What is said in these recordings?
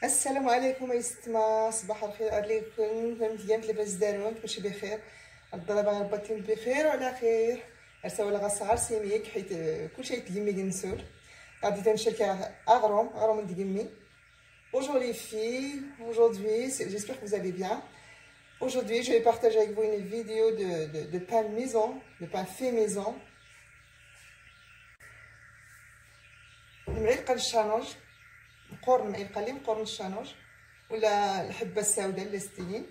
السلام عليكم ايستما، صباح الخير عليكم. فهمت لاباس دارون كلشي بخير. الضربه رباتين بخير وعلى خير. ارساو لغا صغار سيميك حيت كلشي يتلمي دنسول. غادي تنشارك اغروم ديمي. Bonjour les filles, aujourd'hui, j'espère que vous allez bien. Aujourd'hui, je vais partager avec vous une vidéo de pain maison, de pain fait maison. المعلقه الشانوج مقورن الشانوج ولا الحبه السوداء الليستين.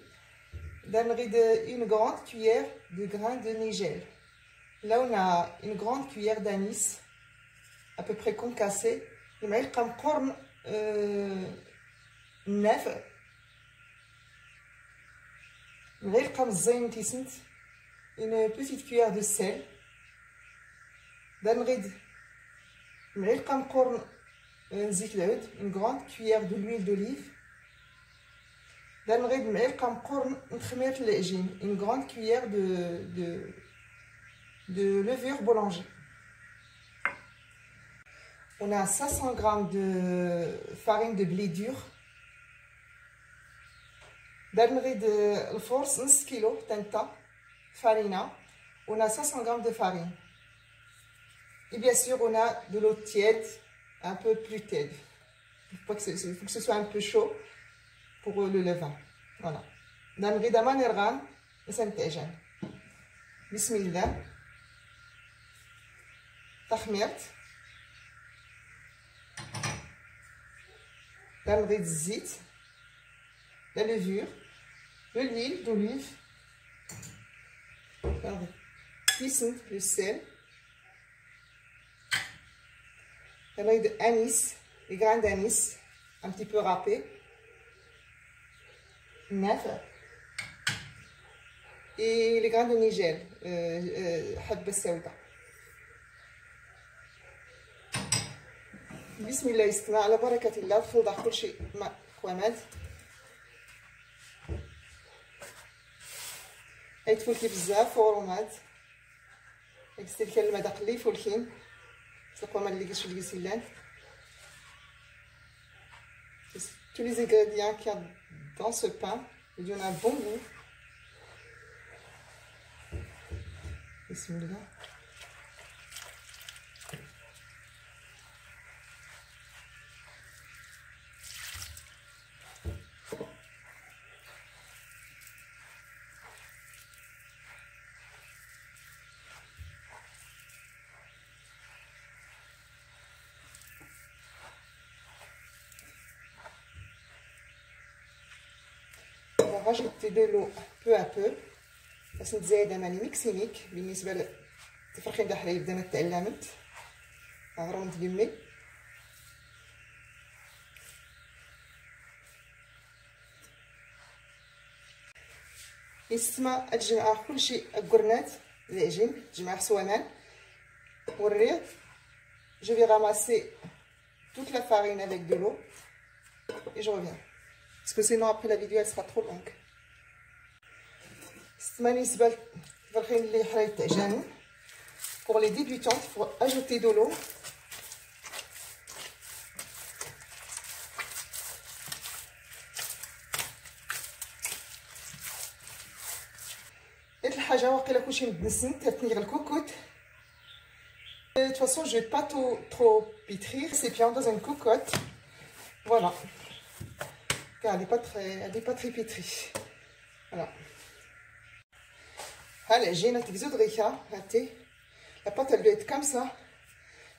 نغيد une grande cuillère de grains de nigel. Là on a une grande cuillère d'anis à peu près concassé. المعلقه مقورن النافع. المعلقه مزيان تيسنت une petite cuillère de sel. نغيد معلقه مقورن زيت العود une grande cuillère de l'huile d'olive. نغيد معلقه مقورن خميره العجين une grande cuillère de levure boulanger. On a 500 g de farine de blé dur. نغيد الفورس نص كيلو تنتا farina. On a 500 g de farine. Et bien sûr, on a de l'eau tiède, un peu plus tiède. Il faut que ce soit un peu chaud pour le levain. Voilà. نغيد مانيرغان نسنتعجن. بسم الله. تخميرت. نغيد الزيت، la levure, de l'huile d'olive, le sel. Anis, les grains d'anis un petit peu râpés, neuf, et les grains de nigel, habba sauda. Bismillah istma ala barakatillah. تخلط كل شيء مع خوامات. يتفولكي بزاف ورومات. يكستلك المذاق اللي يفولكين. Tous les ingrédients qu'il y a dans ce pain, il y en a un bon goût. Bismillah. On va rajouter de l'eau peu à peu باش نتزايد ماني ميكسيميك. بالنسبه للتفرخين تاع الحليب انا تعلمت غير نتلمي. يستما تجمع كلشي الكرنات العجين تجمع حصوانان والريض. Je vais ramasser toute la farine avec de l'eau et je reviens. Parce que sinon après la vidéo elle sera trop longue. Pour les débutants, il faut ajouter de l'eau. De toute façon, je ne vais pas trop pétrir. C'est bien dans une cocotte. Voilà. Elle n'est pas très pétrie. Voilà. Allez, j'ai notre exodrica. La pâte, elle doit être comme ça.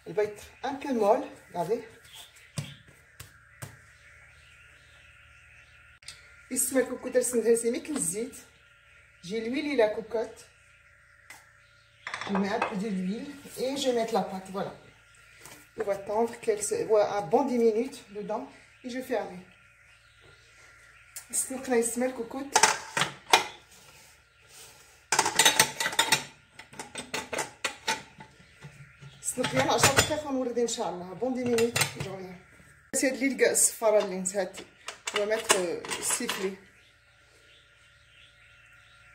Elle va être un peu molle. Regardez. Ici, ma cocotte, elle s'intéresse à j'ai l'huile et la cocotte. Je mets un peu de l'huile et je vais mettre la pâte. Voilà. On va attendre un bon 10 minutes dedans et je ferme. استنقنا يسمى الكوكوت. استنقينا 10 دقائق ونورد ان شاء الله. بون 10 مينوت جوريا. هاد اللي لقى الصفاره اللي نسات هو ماتر سيفلي.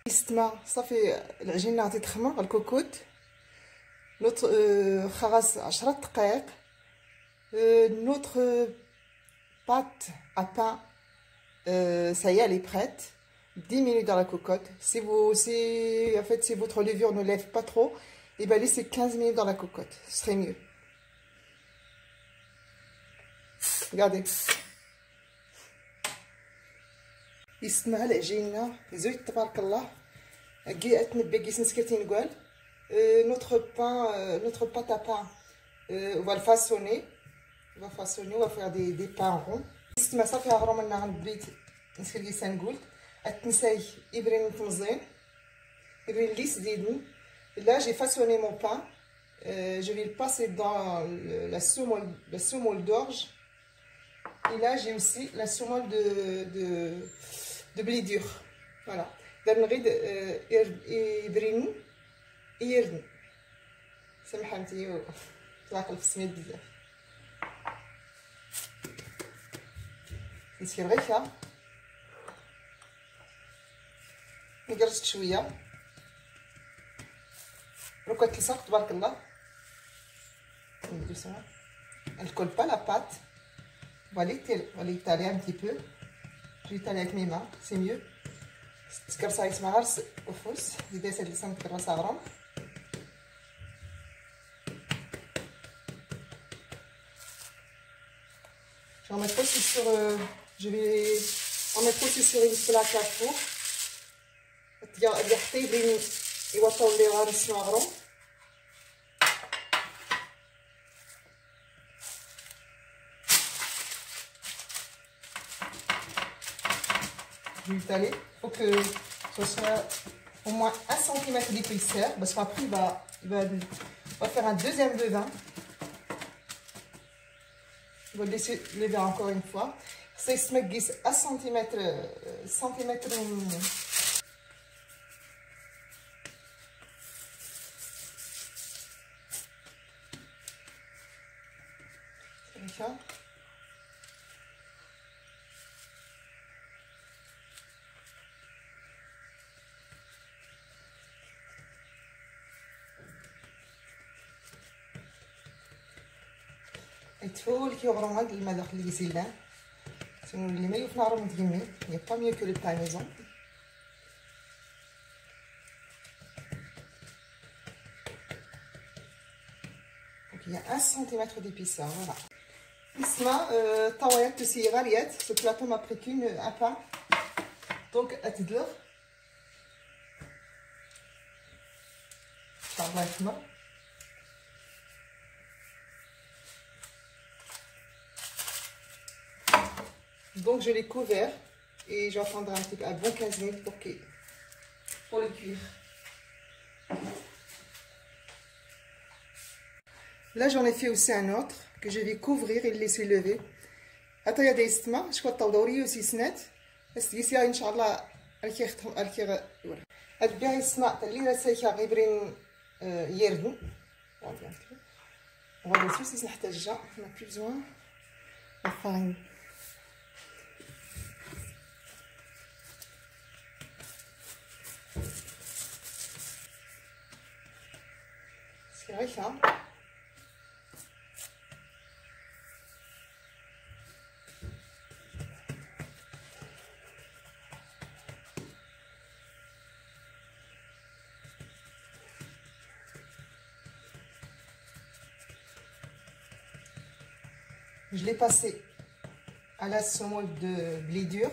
استما صافي العجينه غادي تخمر الكوكوت. خرج 10 دقائق. Notre pâte à pain, ça y est, elle est prête. 10 minutes dans la cocotte. Si votre levure ne lève pas trop, et ben laissez 15 minutes dans la cocotte. Ce serait mieux. Regardez. يسمع العجينه زوين تبارك الله كي تنبي كي سنسكرتي نقول notre pâte à pain on va le façonner on va faire des pains ronds يسمع صافي هضروا منا غنبريت نسكر كي سنقول التنساي يبرين مزيان يبرين ليس ديدن. Là j'ai façonné mon pain, je vais le passer dans la semoule d'orge. Et là j'ai aussi la semoule de blé dur. Voilà. دابا نغيد يبرين يردن سمحتي طلاق السميد بزاف يصير غير هكا نقرصت شويه روكا تلصق تبارك الله elle colle pas la pâte. On va l'étaler un petit peu. Je vais l'étaler avec mes mains, c'est mieux. تكرصها يسمع غرس وفوس بداية هاد اللسان تكرصها غرام. Je vais en mettre aussi sur une plaque à four. حتى يبين يوطوا لي غرس مغروم. Je vais l'étaler. Il faut que ce soit au moins 1 cm d'épaisseur parce qu'après on va faire un deuxième levain. On va le laisser lever encore une fois. C'est ce mec 1 cm. C'est ça. يتفول كيغرم هاد الماء داخل الكسيلان تنولي ما يوفنا غرم متقمي يا با ميو كو لو با ميزون. Donc il y a 1 cm d'épaisseur, voilà. اسمع طاويات تسي غاريات ce plateau m'a pris un pain. Donc اتدلغ الله يحمر. Donc je l'ai couvert et j'attendrai un petit peu, un bon 15 minutes pour le cuire. Là j'en ai fait aussi un autre que je vais couvrir et le laisser lever. Attends, il y a des estimats, je crois que tu as aussi snat. Est-ce que c'est Inch'Allah الكير هاد بيان يسمع اللي راسيها غيبرين يردن. On va dessus si نحتاجها. On n'a plus besoin de farine. C'est vrai ça. Je l'ai passé à la semoule de blé dur.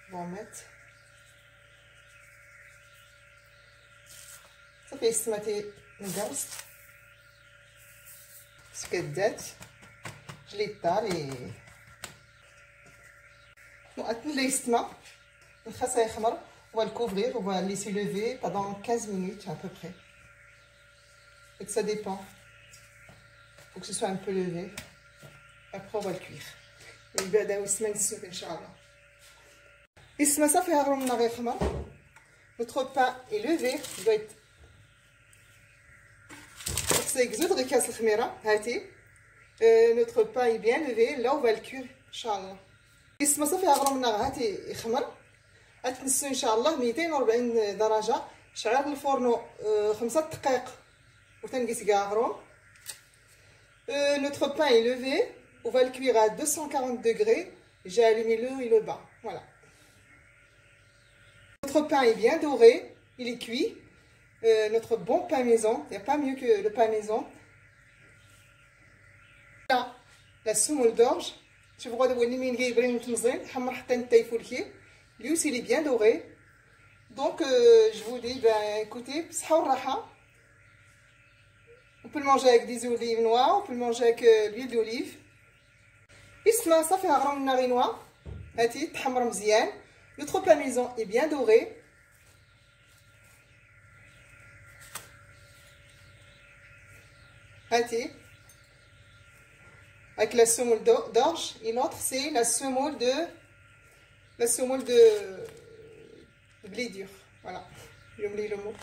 On va en mettre. Ça fait estimater une garce. Ce que date. Je l'étale et. Bon, attends l'estima. On va le couvrir, on va le laisser lever pendant 15 minutes à peu près. Et que ça dépend. Il faut que ce soit un peu levé. Après on va le cuire. ونبداو السمانة السوق ان شاء الله. اسمها صافي هضرنا غير خمر. Notre pain est levé, il doit être exudre كاس الخميرة هاتي. Notre pain est bien levé, là on va le cuire ان شاء الله. اسمها صافي هضرنا هاتي يخمر. اتنسوا ان شاء الله 240 درجة. شعل الفرن 5 دقائق وتنقيس كاع غروم. Notre pain est levé On va le cuire à 240 degrés. J'ai allumé le haut et le bas. Voilà. Notre pain est bien doré. Il est cuit. Notre bon pain maison. Il n'y a pas mieux que le pain maison. Là, la semoule d'orge. Je vous redonne lui aussi il est bien doré. Donc je vous dis, écoutez, on peut le manger avec des olives noires, on peut le manger avec l'huile d'olive. اسمع صافي هغرم لنا غينوا هاتي تحمر مزيان. Notre plat maison est bien doré. هاتي avec la semoule d'orge et l'autre c'est la semoule de blé dur. Voilà, j'ai oublié le mot.